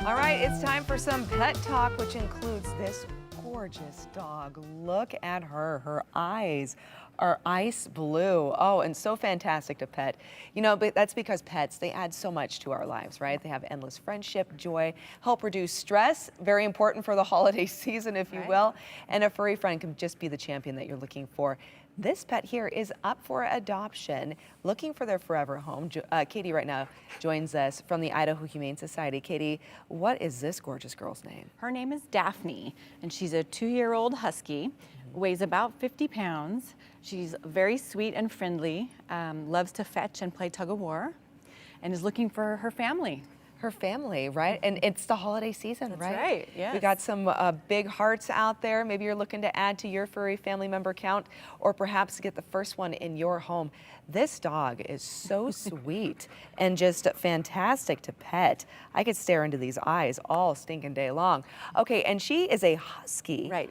All right, it's time for some pet talk, which includes this gorgeous dog. Look at her. Her eyes are ice blue. Oh, and so fantastic to pet. You know, but that's because pets, they add so much to our lives, right? They have endless friendship, joy, help reduce stress, very important for the holiday season, if you will. And a furry friend can just be the champion that you're looking for. This pet here is up for adoption, looking for their forever home. Katie right now joins us from the Idaho Humane Society. Katie, what is this gorgeous girl's name? Her name is Daphne, and she's a 2-year-old husky, weighs about 50 pounds. She's very sweet and friendly, loves to fetch and play tug of war, and is looking for her family. Her family, right? And it's the holiday season, That's right? right, yes. We got some big hearts out there. Maybe you're looking to add to your furry family member count, or perhaps get the first one in your home. This dog is so sweet and just fantastic to pet. I could stare into these eyes all stinking day long. Okay, and she is a husky, Right?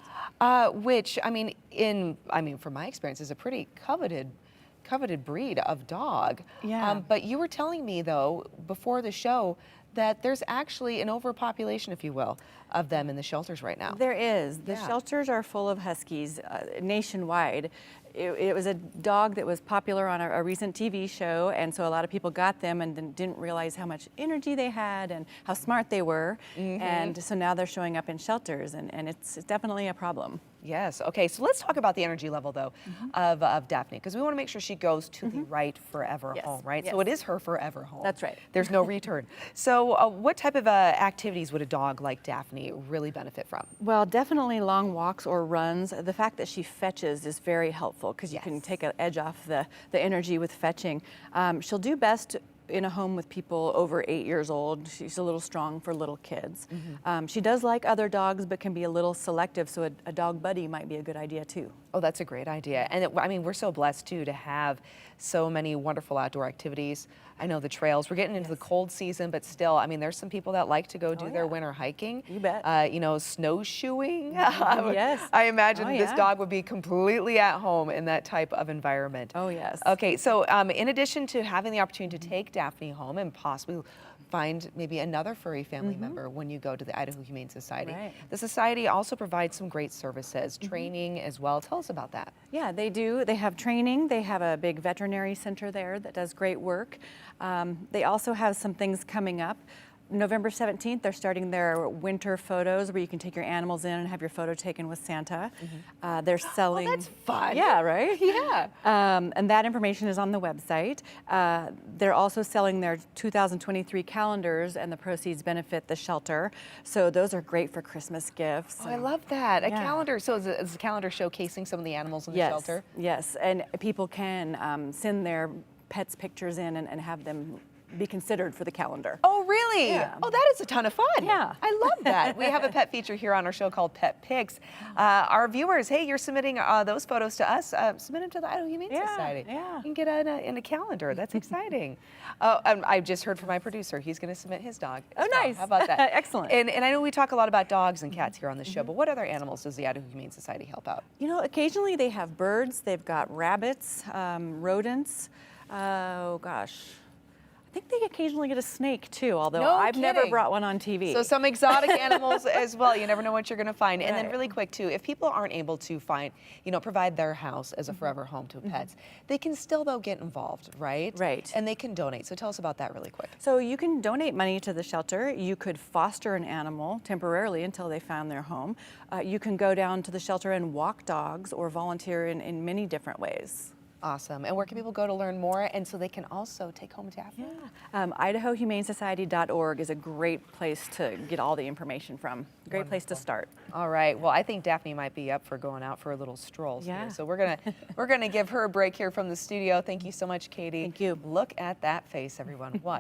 Which from my experience, is a pretty coveted breed of dog. Yeah. But you were telling me though before the show that there's actually an overpopulation, if you will, of them in the shelters right now. There is. The Yeah. shelters are full of huskies nationwide. It was a dog that was popular on a recent TV show, and so a lot of people got them and then didn't realize how much energy they had and how smart they were. And so now they're showing up in shelters, and it's definitely a problem. Yes. Okay. So let's talk about the energy level, though, of Daphne, because we want to make sure she goes to the right forever Yes. home, right? Yes. So it is her forever home. That's right. There's no return. So what type of activities would a dog like Daphne really benefit from? Well, definitely long walks or runs. The fact that she fetches is very helpful because you can take an edge off the energy with fetching. She'll do best in a home with people over 8 years old. She's a little strong for little kids. She does like other dogs, but can be a little selective, so a dog buddy might be a good idea too. Oh, that's a great idea. And we're so blessed too to have so many wonderful outdoor activities. I know the trails, we're getting into the cold season, but still, there's some people that like to go do their winter hiking. You bet. Snowshoeing. Yes. I imagine this yeah. dog would be completely at home in that type of environment. Oh, yes. Okay, so in addition to having the opportunity to take Daphne home and possibly find maybe another furry family member when you go to the Idaho Humane Society. Right. The Society also provides some great services, training as well. Tell us about that. Yeah, they do. They have training. They have a big veterinary center there that does great work. They also have some things coming up. November 17th, they're starting their winter photos where you can take your animals in and have your photo taken with Santa. They're selling... Oh, that's fun. Yeah, right? Yeah. And that information is on the website. They're also selling their 2023 calendars, and the proceeds benefit the shelter. So those are great for Christmas gifts. Oh, I love that. A Yeah. calendar. So is a calendar showcasing some of the animals in the shelter? Yes, and people can send their pets pictures in and have them be considered for the calendar. Oh, really? Yeah. Oh, that is a ton of fun. Yeah. I love that. We have a pet feature here on our show called Pet Pics. Our viewers, hey, you're submitting those photos to us. Submit them to the Idaho Humane Society. Yeah. You can get in a calendar. That's exciting. And I just heard from my producer. He's going to submit his dog. Oh, nice. How about that? Excellent. And I know we talk a lot about dogs and cats here on the show, but what other animals does the Idaho Humane Society help out? You know, occasionally they have birds. They've got rabbits, rodents. Oh, gosh. I think they occasionally get a snake too, although No I've never kidding. brought one on TV. So some exotic animals as well. You never know what you're going to find. And then Right. really quick too, if people aren't able to provide their house as a forever home to pets, they can still though get involved, right? Right. And they can donate. So tell us about that really quick. So you can donate money to the shelter. You could foster an animal temporarily until they found their home. You can go down to the shelter and walk dogs or volunteer in many different ways. Awesome. And where can people go to learn more and so they can also take home Daphne? idaho-humanesociety.org is a great place to get all the information from. Great place to start. All right. Well, I think Daphne might be up for going out for a little stroll. Yeah. Here. So we're gonna give her a break here from the studio. Thank you so much, Katie. Thank you. Look at that face, everyone. What